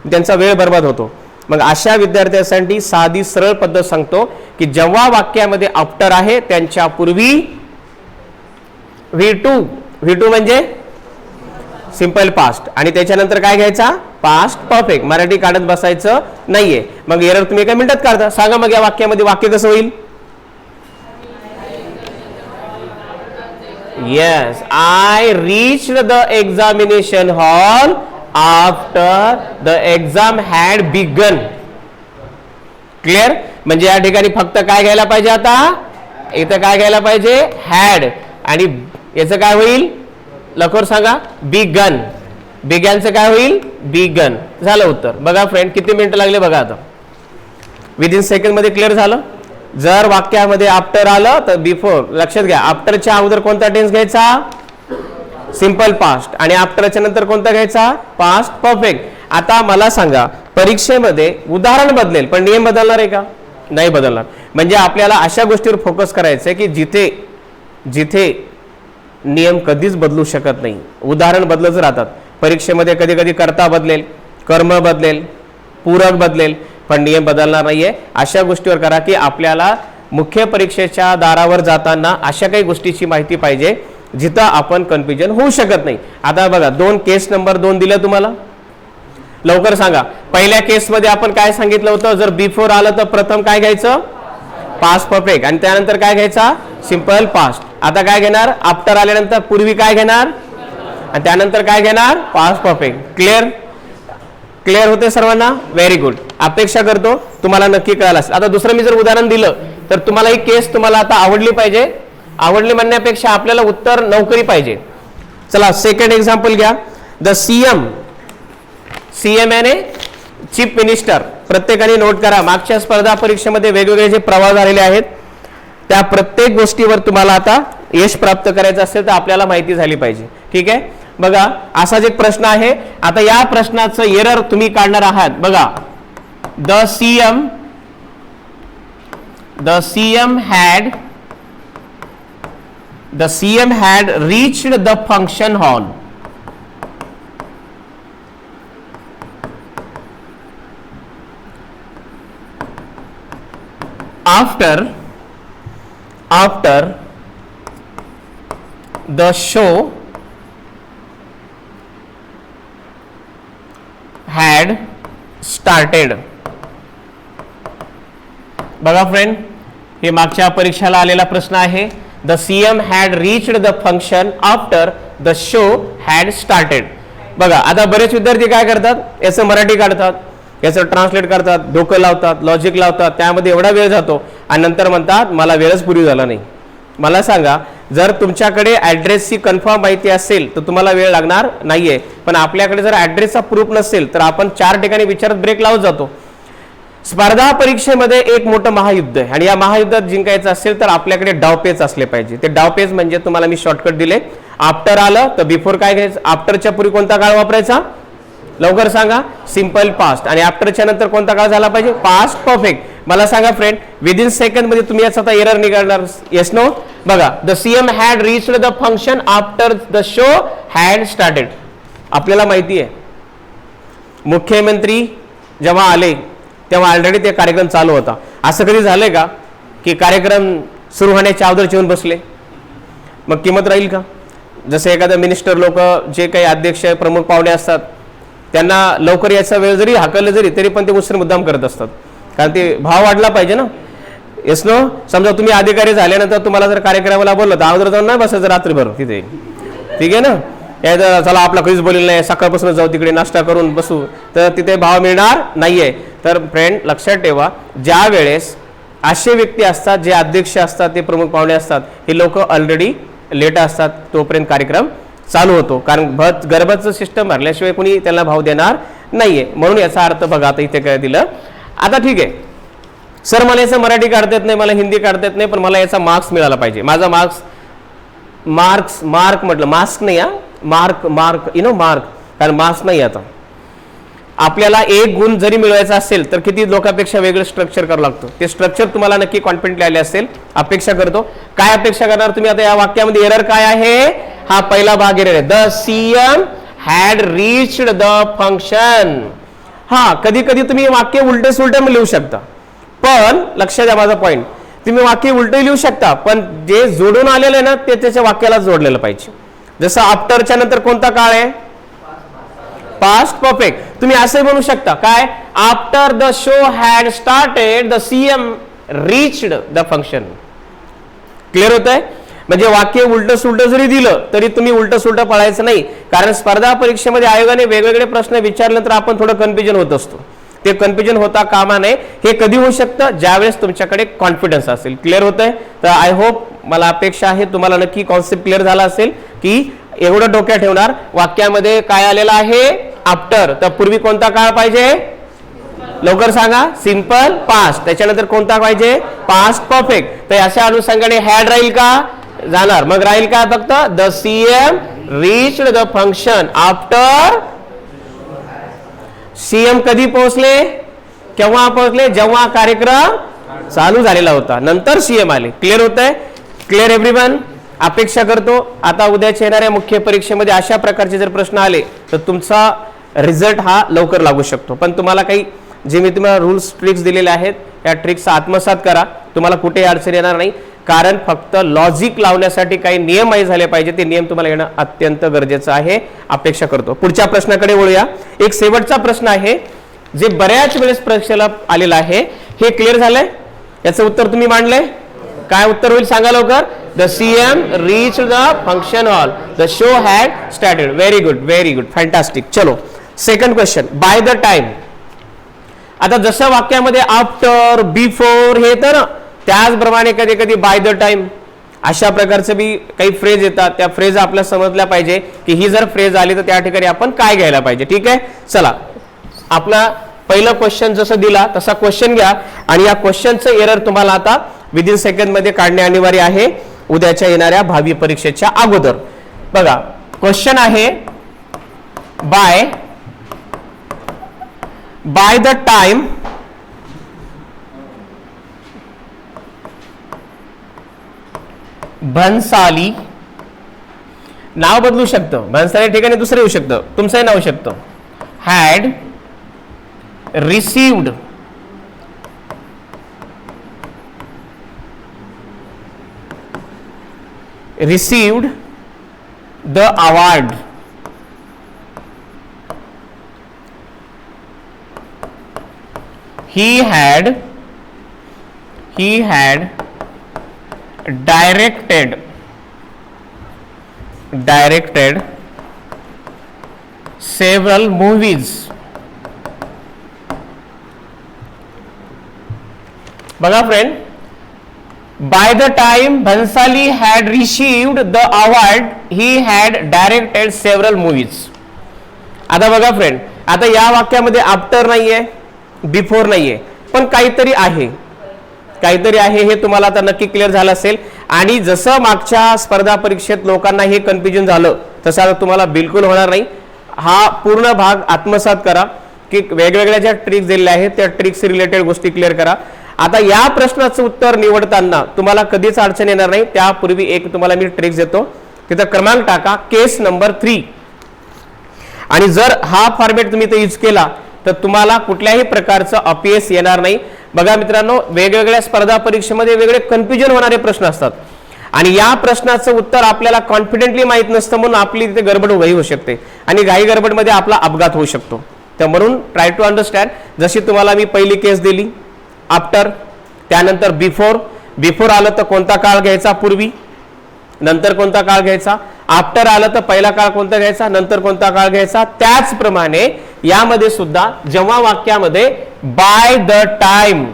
त्यांचा वेळ बर्बाद होतो. मग अशा विद्यार्थ्यांसाठी साधी सरळ पद्धत सांगतो की जेव्हा वाक्यामध्ये आफ्टर आहे त्यांच्या पूर्वी V2 म्हणजे सिंपल पास्ट, आणि त्याच्यानंतर काय घ्यायचा? Past perfect. मराठी काढत बसायचं नाहीये. मग एरर तुम्ही एका मिनिटात काढता. सांगा मग या वाक्यामध्ये वाक्य कसं होईल? Yes, I reached the examination hall after the exam had begun. Clear? म्हणजे या ठिकाणी फक्त काय घ्यायला पाहिजे? आता इथं काय घ्यायला पाहिजे? हॅड, आणि याचं काय होईल? लवकर सांगा. बिगन. बिगनचं काय होईल? बिगन. झालं उत्तर. बघा फ्रेंड, किती मिनिटं लागले बघा. आता विदिन सेकंड मध्ये क्लिअर झालं. जर वाक्यामध्ये आफ्टर आलं तर बिफोर. लक्षात घ्या, आफ्टरच्या अगोदर कोणता टेन्स घ्यायचा? सिंपल पास्ट, आणि आफ्टरच्या नंतर कोणता घ्यायचा? Past perfect. आता मला सांगा, परीक्षेमध्ये उदाहरण बदलेल पण नियम बदलणार आहे का? नाही बदलणार. म्हणजे आपल्याला अशा गोष्टीवर फोकस करायचं आहे की जिथे जिथे नियम कधीच बदलू शकत नाही, उदाहरण बदलत राहतात. परीक्षेमध्ये कधी कधी कर्ता बदलेल, कर्म बदलेल, पूरक बदलेल, पण नियम बदलणार नाहीये. अशा गोष्टीवर करा की आपल्याला मुख्य परीक्षेच्या दारावर जाताना अशा काही गोष्टीची माहिती पाहिजे जिथं आपण कन्फ्युजन होऊ शकत नाही. आता बघा, केस नंबर 2 दिलं तुम्हाला, लवकर सांगा. पहिल्या केसमध्ये आपण काय सांगितलं होतं, जर बिफोर आलं तर प्रथम काय घ्यायचं, पास्ट परफेक्ट, आणि त्यानंतर काय घ्यायचा, सिंपल पास्ट. आता काय घेणार, आफ्टर आल्यानंतर पूर्वी काय घेणार आणि त्यानंतर काय घेणार, पास्ट परफेक्ट. क्लिअर क्लिअर होते सर्वांना? Very good. अपेक्षा करतो तुम्हाला नक्की कळालं असेल. आता दुसरं मी जर उदाहरण दिलं तर तुम्हाला ही केस तुम्हाला आता आवडली पाहिजे. आवडली म्हणण्यापेक्षा आपल्याला उत्तर नोकरी पाहिजे. चला सेकंड एक्झाम्पल घ्या. द सीएम याने चीफ मिनिस्टर. प्रत्येकाने नोट करा, मागच्या स्पर्धा परीक्षेमध्ये वेगवेगळे जे प्रवाह झालेले आहेत त्या प्रत्येक गोष्टीवर तुम्हाला आता यश प्राप्त करायचं असेल तर आपल्याला माहिती झाली पाहिजे. ठीक आहे, बघा असाच एक प्रश्न आहे. आता या प्रश्नाचं एरर तुम्ही काढणार आहात. बघा, the CM had reached the function hall after the show had started. बघा फ्रेंड, हे मागच्या परीक्षेला आलेला प्रश्न आहे. The CM had reached the function after the show had started. बघा, आता बरेच विद्यार्थी काय करतात, याचं मराठी काढतात, याचं ट्रान्सलेट करतात, डोकं लावतात, लॉजिक लावतात, त्यामध्ये एवढा वेळ जातो आणि नंतर म्हणतात मला वेळच पुरी झाला नाही. मला सांगा, जर तुमच्याकडे ॲड्रेसची कन्फर्म माहिती असेल तर तुम्हाला वेळ लागणार नाहीये, पण आपल्याकडे जर ॲड्रेसचा प्रूफ नसेल तर आपण 4 ठिकाणी विचारत ब्रेक लावत जातो. स्पर्धा परीक्षेमध्ये एक मोठं महायुद्ध आहे आणि या महायुद्धात जिंकायचं असेल तर आपल्याकडे डावपेच असले पाहिजे. ते डावपेच म्हणजे तुम्हाला मी शॉर्टकट दिले. आफ्टर आलं तर बिफोर काय घ्यायचं, आफ्टरच्या पूर्वी कोणता काळ वापरायचा, लवकर सांगा, सिंपल पास्ट, आणि आफ्टरच्या नंतर कोणता काळ झाला पाहिजे, पास्ट परफेक्ट. मला सांगा फ्रेंड, विदिन सेकंड मध्ये तुम्ही याचा आता एरर निघालणार, येस नो? बघा, the CM had reached the function after the show had started. आपल्याला माहिती आहे मुख्यमंत्री जेव्हा आले तेव्हा ऑलरेडी ते कार्यक्रम चालू होता. असं कधी झालंय का की कार्यक्रम सुरू होण्याच्या अगोदर येऊन बसले? मग किंमत राहील का? जसे एखादा मिनिस्टर लोक, जे काही अध्यक्ष प्रमुख पाहुणे असतात, त्यांना लवकर याचा वेळ जरी हाकललं जरी तरी पण ते उशीर मुद्दाम करत असतात, कारण ते भाव वाढला पाहिजे ना. Yes no? समजा तुम्ही अधिकारी झाल्यानंतर तुम्हाला जर कार्यक्रमाला बोललं तर अगोदर जाऊन नाही बसायचं रात्रीभर तिथे, ठीक आहे ना. यायचं चला आपला कधीच बोलेलं नाही, सकाळपासून जाऊ तिकडे नाश्ता करून बसू, तर तिथे भाव मिळणार नाहीये. तर फ्रेंड लक्षात ठेवा, ज्या वेळेस असे व्यक्ती असतात, जे अध्यक्ष असतात, ते प्रमुख पाहुणे असतात, हे लोक ऑलरेडी लेट असतात, तोपर्यंत कार्यक्रम चालू होतो, कारण गर्भाचं सिस्टम भरल्याशिवाय कोणी त्यांना भाव देणार नाहीये. म्हणून याचा अर्थ बघा, आता इथे काय दिलं. आता ठीक आहे सर, मला याचं मराठी काढता येत नाही, मला हिंदी काढता येत नाही, पण मला याचा मार्क्स मिळाला पाहिजे. माझा मार्क म्हटलं, मास्क नाही, मार्क मार्क, कारण मार्क्स नाही. आता आपल्याला 1 गुण जरी मिळवायचा असेल तर किती लोकांपेक्षा वेगळं स्ट्रक्चर करावं लागतं. ते स्ट्रक्चर तुम्हाला नक्की कॉन्फिडंटली आले असेल, अपेक्षा करतो. काय अपेक्षा करणार तुम्ही आता या वाक्यामध्ये? एरर काय आहे? हा पहिला भाग एरर आहे. The CM had reached the function. हा, कधी कधी तुम्ही वाक्य उलटे सुलटे लिहू शकता, पण लक्षात द्या माझा पॉइंट, तुम्ही वाक्य उलटे लिहू शकता, पण जे जोडून आलेलं आहे ना ते त्याच्या वाक्याला जोडलेलं पाहिजे. जसं आफ्टरच्या नंतर कोणता काळ आहे? Past perfect. तुम्ही असे म्हणू शकता काय, after the show had started the CM reached the function. Clear होत आहे? म्हणजे वाक्य उलट सुलट जरी दिलं तरी तुम्ही उलट सुलट पळायचं नाही, कारण स्पर्धा परीक्षेमध्ये आयोगाने वेगवेगळे प्रश्न विचारल्यानंतर आपण थोडं कन्फ्युजन होत असतो. ते कन्फ्युजन होता कामा नये. हे कधी होऊ शकतं? ज्यावेळेस तुमच्याकडे कॉन्फिडन्स असेल. क्लिअर होतंय? तर आय होप, मला अपेक्षा आहे तुम्हाला नक्की कॉन्सेप्ट क्लिअर झाला असेल की एवढं डोक्यात ठेवणार, वाक्यामध्ये काय आलेलं आहे? आफ्टर. तर पूर्वी कोणता काळ पाहिजे? लवकर सांगा, सिंपल पास्ट. त्याच्यानंतर कोणता पाहिजे? Past perfect. तर अशा अनुषंगाने हॅड राहील का? जाणार. मग राहील का? फक्त the CM reached the function after. CM कधी पोहोचले? केव्हा पोहोचले? जेव्हा कार्यक्रम चालू झालेला होता, नंतर सीएम आले. क्लिअर होत आहे? Clear everyone? अपेक्षा करतो आता उद्याच्या येणाऱ्या मुख्य परीक्षेमध्ये अशा प्रकारचे जर प्रश्न आले तर तुमचा रिझल्ट हा लवकर लागू शकतो. पण तुम्हाला काही जे मी तुम्हाला रूल्स ट्रिक्स दिलेले आहेत या ट्रिक्स आत्मसात करा, तुम्हाला कुठेही अडचण येणार नाही. कारण फक्त लॉजिक लावण्यासाठी काही नियम माहीत झाले पाहिजे, ते नियम तुम्हाला येणं अत्यंत गरजेचं आहे. अपेक्षा करतो. पुढच्या प्रश्नाकडे वळूया. एक शेवटचा प्रश्न आहे जे बऱ्याच वेळेस परीक्षेला आलेला आहे. हे क्लिअर झालंय? याचं उत्तर तुम्ही मांडलंय? काय उत्तर होईल सांगा लवकर? The CM reach the function hall, the show had started. Very good, very good, fantastic. चलो second question. By the time. आता जसं वाक्यामध्ये आफ्टर, बिफोर हे येतं ना, त्याचप्रमाणे कधी कधी बाय द टाइम अशा प्रकारचे बी काही फ्रेज येतात. त्या फ्रेज आपल्याला समजल्या पाहिजे की ही जर फ्रेज आली तर त्या ठिकाणी आपण काय घ्यायला पाहिजे. ठीक आहे, चला आपला पहिलं क्वेश्चन जसं दिला तसा क्वेश्चन घ्या आणि या क्वेश्चनचं एरर तुम्हाला आता विदिन सेकंड मध्ये काढणे अनिवार्य आहे उद्याच्या येणाऱ्या भावी परीक्षेच्या अगोदर. बघा क्वेश्चन आहे बाय द टाइम भन्साली, नाव बदलू शकतं, भन्साली ठिकाणी दुसरं येऊ शकतं, तुमचंही नाव येऊ शकतं, had received the award. He had directed several movies. बघा friend, by the time Bhansali had received the award, he had directed several movies. आता बघा फ्रेंड, आता या वाक्यामध्ये आफ्टर नाहीये, बिफोर नाहीये, पण काहीतरी आहे हे तुम्हाला आता नक्की क्लिअर झालं असेल. आणि जसं मागच्या स्पर्धा परीक्षेत लोकांना हे कन्फ्युजन झालं तसं आता तुम्हाला बिलकुल होणार नाही. हा पूर्ण भाग आत्मसात करा की वेगवेगळ्या ज्या ट्रिक्स दिलेल्या आहेत त्या ट्रिक्स रिलेटेड गोष्टी क्लिअर करा. आता या प्रश्नाचं उत्तर निवडताना तुम्हाला कधीच अडचण येणार नाही. त्यापूर्वी एक तुम्हाला मी ट्रिक्स देतो, तिथं क्रमांक टाका केस नंबर 3 आणि जर हा फॉर्मॅट तुम्ही इथे यूज केला तर तुम्हाला कुठल्याही प्रकारचं अपयश येणार नाही. बघा मित्रांनो, वेगवेगळ्या स्पर्धा परीक्षेमध्ये वेगळे कन्फ्युजन होणारे प्रश्न असतात आणि या प्रश्नाचं उत्तर आपल्याला कॉन्फिडेंटली माहित नसतं म्हणून आपली तिथे गडबड होऊ शकते आणि घाई गडबडमध्ये आपला अपघात होऊ शकतो. तर म्हणून ट्राय टू अंडरस्टँड. जशी तुम्हाला मी पहिली केस दिली आफ्टर, त्यानंतर बिफोर आलं तर कोणता काळ घ्यायचा, पूर्वी, नंतर कोणता काळ घ्यायचा, आफ्टर आलं तर पहिला काळ कोणता घ्यायचा, नंतर कोणता काळ घ्यायचा. त्याचप्रमाणे यामध्ये सुद्धा जेव्हा वाक्यामध्ये बाय द टाइम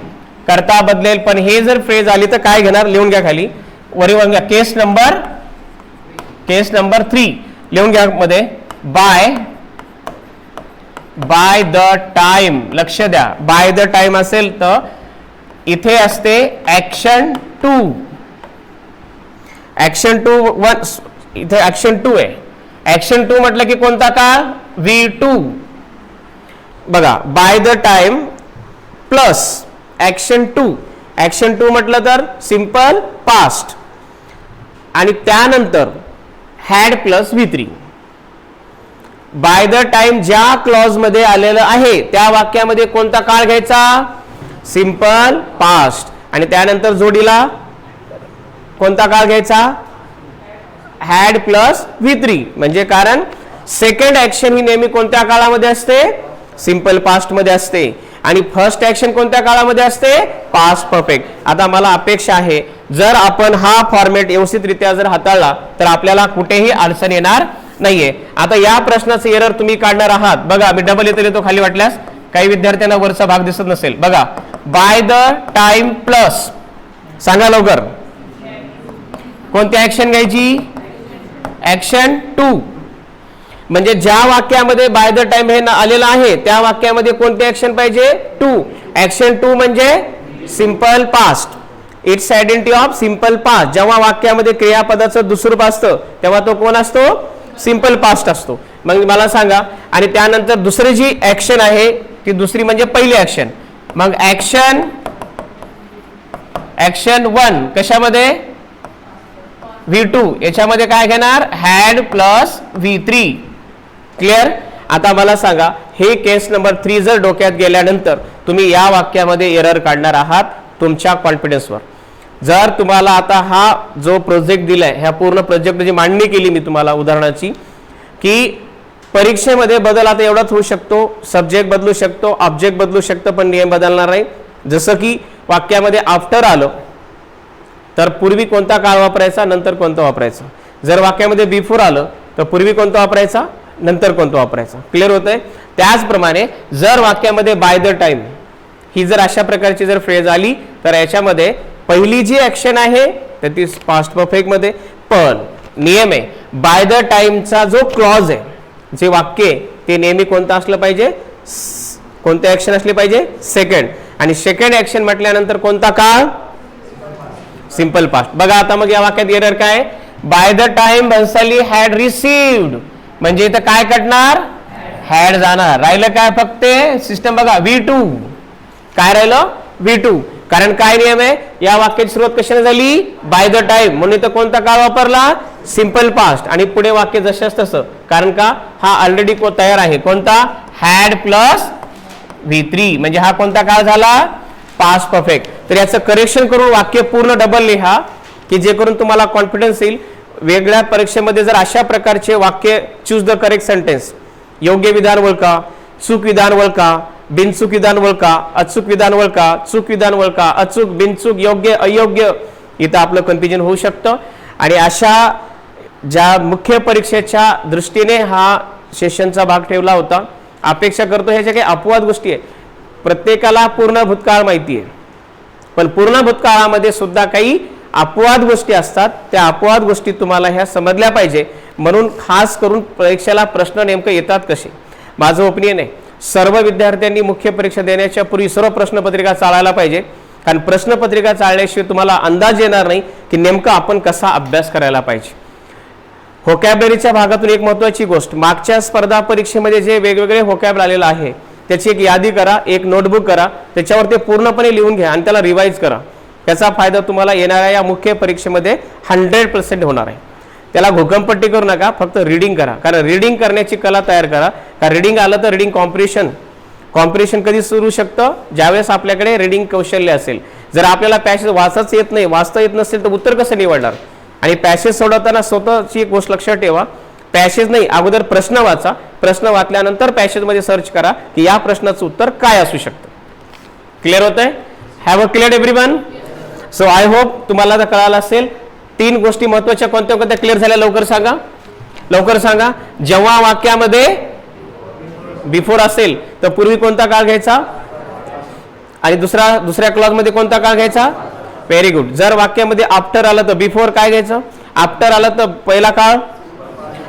करता बदलेल पण हे जर फ्रेज आली तर काय घेणार, लिहून घ्या खाली वरीवर घ्या. केस नंबर 3 लिहून घ्या मध्ये बाय द टाइम. लक्ष द्या, बाय द टाइम असेल तर इथे असते ऍक्शन 2. ऍक्शन 2 इथे ऍक्शन 2 आहे. ऍक्शन 2 म्हटलं की कोणता काळ, V2. बघा bye the time plus action 2. Action 2 म्हटलं तर सिंपल पास्ट आणि त्यानंतर had plus V3. Bye the time ज्या क्लॉज मध्ये आलेलं आहे त्या वाक्यामध्ये कोणता काळ घ्यायचा, सिंपल पास्ट आणि त्यानंतर जोडीला कोणता काळ घ्यायचा, हॅड प्लस V3. म्हणजे कारण सेकंड ऍक्शन ही नेहमी कोणत्या काळामध्ये असते, सिंपल पास्ट मध्ये असते आणि फर्स्ट ऍक्शन कोणत्या काळामध्ये असते, पास्ट परफेक्ट. आता मला अपेक्षा आहे जर आपण हा फॉर्मॅट व्यवस्थितरित्या जर हाताळला तर आपल्याला कुठेही अडचण येणार नाहीये. आता या प्रश्नाचं एरर तुम्ही काढणार आहात. बघा मी डबल येतो खाली वाटल्यास, काही विद्यार्थ्यांना वरचा भाग दिसत नसेल. बघा बाय द टाइम प्लस, सांगा लवकर कोणती ऍक्शन घ्यायची, ऍक्शन 2. म्हणजे ज्या वाक्यामध्ये बाय द टाइम हे आलेलं आहे त्या वाक्यामध्ये कोणते ऍक्शन पाहिजे, 2. ऍक्शन 2 म्हणजे simple past, it's identity of simple past. जेव्हा वाक्यामध्ये क्रियापदाचं दुसरं रूप असतं तेव्हा तो कोण असतो, सिंपल पास्ट असतो. मग मला सांगा, आणि त्यानंतर दुसरी जी ऍक्शन आहे ती दुसरी म्हणजे पहिली ऍक्शन. मग ऍक्शन ऍक्शन 1 कशामध्ये V2 याच्यामध्ये काय घेणार हॅड प्लस V3 क्लिअर. आता मला सांगा हे केस नंबर 3 जर डोक्यात गेल्यानंतर तुम्ही या वाक्यामध्ये एरर काढणार आहात तुमच्या कॉन्फिडन्सवर. जर तुम्हाला आता हा जो प्रोजेक्ट दिलाय ह्या पूर्ण प्रोजेक्टची मांडणी केली मी तुम्हाला उदाहरणाची की परीक्षेमध्ये बदल आता एवढाच होऊ शकतो, सब्जेक्ट बदलू शकतो, ऑब्जेक्ट बदलू शकतो, पण नियम बदलणार नाही. जसं की वाक्यामध्ये आफ्टर आलं तर पूर्वी कोणता काळ वापरायचा नंतर कोणता वापरायचा. जर वाक्यामध्ये बिफोर आलं तर पूर्वी कोणता वापरायचा नंतर कोणता वापरायचा. क्लिअर होतंय. त्याचप्रमाणे जर वाक्यामध्ये बाय द टाइम ही जर अशा प्रकारची जर फ्रेज आली तर याच्यामध्ये पहिली जी ऍक्शन आहे तर ती पास्ट परफेक्ट मध्ये, पण नियम आहे बाय द टाइमचा जो क्लॉज आहे जे वाक्य आहे ते नेहमी कोणतं असलं पाहिजे, कोणतं ऍक्शन असले पाहिजे सेकंड. आणि सेकंड ऍक्शन म्हटल्यानंतर कोणता काळ सिंपल पास्ट. बघा आता मग या वाक्यात एरर काय by the time Bhansali had received म्हणजे इथं काय कटणार हॅड जाणार. राहिलं काय फक्त सिस्टम बघा V2 काय राहिलं V2. कारण काय नियम आहे या वाक्याची सुरुवात कशाने झाली बाय द टाइम म्हणून इथं कोणता काळ वापरला सिंपल पास्ट आणि पुढे वाक्य जशाच तसं. कारण का हा ऑलरेडी तयार आहे कोणता हॅड प्लस V3 म्हणजे हा कोणता काळ झाला पास्ट परफेक्ट. तर याचं करेक्शन करून वाक्य पूर्ण डबल लिहा की जे करून तुम्हाला कॉन्फिडन्स येईल. वेगळ्या परीक्षेमध्ये जर अशा प्रकारचे वाक्य चूज द करेक्ट सेंटेन्स योग्य विधान ओळखा, चूक विधान ओळखा, बिनचूक विधान ओळखा, अचूक विधान ओळखा, चूक विधान ओळखा, अचूक बिनचूक योग्य अयोग्य इथं आपलं कन्फ्युजन होऊ शकतं. आणि अशा ज्या मुख्य परीक्षेच्या दृष्टीने हा सेशनचा भाग ठेवला होता. अपेक्षा करतो ह्याच्या काही अपवाद गोष्टी आहे. प्रत्येकाला पूर्ण भूतकाळ माहिती आहे पण पूर्ण भूतकाळामध्ये सुद्धा काही अपवाद गोष्टी असतात. त्या अपवाद गोष्टी तुम्हाला ह्या समजल्या पाहिजे. म्हणून खास करून परीक्षेला प्रश्न नेमकं येतात कसे. माझं ओपिनियन आहे सर्व विद्यार्थ्यांनी मुख्य परीक्षा देण्याच्या पूर्वी सर्व प्रश्नपत्रिका चाळायला पाहिजे. कारण प्रश्नपत्रिका चाळल्याशिवाय तुम्हाला अंदाज येणार नाही की नेमकं आपण कसा अभ्यास करायला पाहिजे. व्होकॅबलरीच्या भागातून एक महत्त्वाची गोष्ट मागच्या स्पर्धा परीक्षेमध्ये जे वेगवेगळे व्होकॅब आलेलं आहे त्याची एक यादी करा, एक नोटबुक करा, त्याच्यावर ते पूर्णपणे लिहून घ्या आणि त्याला रिवाईज करा. त्याचा फायदा तुम्हाला येणाऱ्या या मुख्य परीक्षेमध्ये 100% होणार आहे. त्याला घोकंपट्टी करू नका, फक्त रीडिंग करा. कारण रीडिंग करण्याची कला तयार करा. कारण रीडिंग आलं तर रीडिंग कॉम्प्रिशन कधी सुरू शकतं ज्यावेळेस आपल्याकडे रीडिंग कौशल्य असेल. जर आपल्याला पॅसेज वाचताच येत नाही, वाचता येत नसेल तर उत्तर कसं निवडणार. आणि पॅसेज सोडवताना स्वतःची एक गोष्ट लक्षात ठेवा, पॅसेज नाही अगोदर प्रश्न वाचा, प्रश्न वाचल्यानंतर पॅसेजमध्ये सर्च करा की या प्रश्नाचं उत्तर काय असू शकतं. क्लिअर होतंय. Have a clear everyone. So I hope तुम्हाला आता कळालं असेल. 3 गोष्टी महत्त्वाच्या कोणत्या कोणत्या क्लिअर झाल्या लवकर सांगा, लवकर सांगा. जेव्हा वाक्यामध्ये बिफोर असेल तर पूर्वी कोणता काळ घ्यायचा आणि दुसऱ्या क्लॉज मध्ये कोणता काळ घ्यायचा. Very good. जर वाक्यामध्ये आफ्टर आलं तर बिफोर काय घ्यायचं, आफ्टर आलं तर पहिला काळ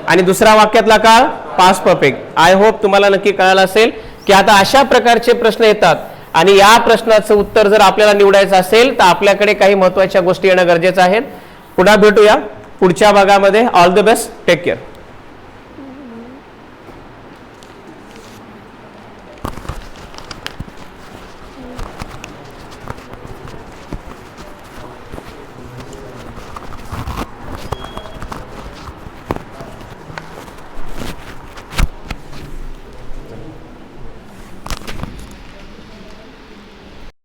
आणि दुसरा वाक्यातला काळ पास्ट परफेक्ट. आय होप तुम्हाला नक्की कळालं असेल की आता अशा प्रकारचे प्रश्न येतात आणि या प्रश्नाचं उत्तर जर आपल्याला निवडायचं असेल तर आपल्याकडे काही महत्त्वाच्या गोष्टी येणं गरजेचं आहे. पुन्हा भेटूया पुढच्या भागामध्ये. All the best. Take care.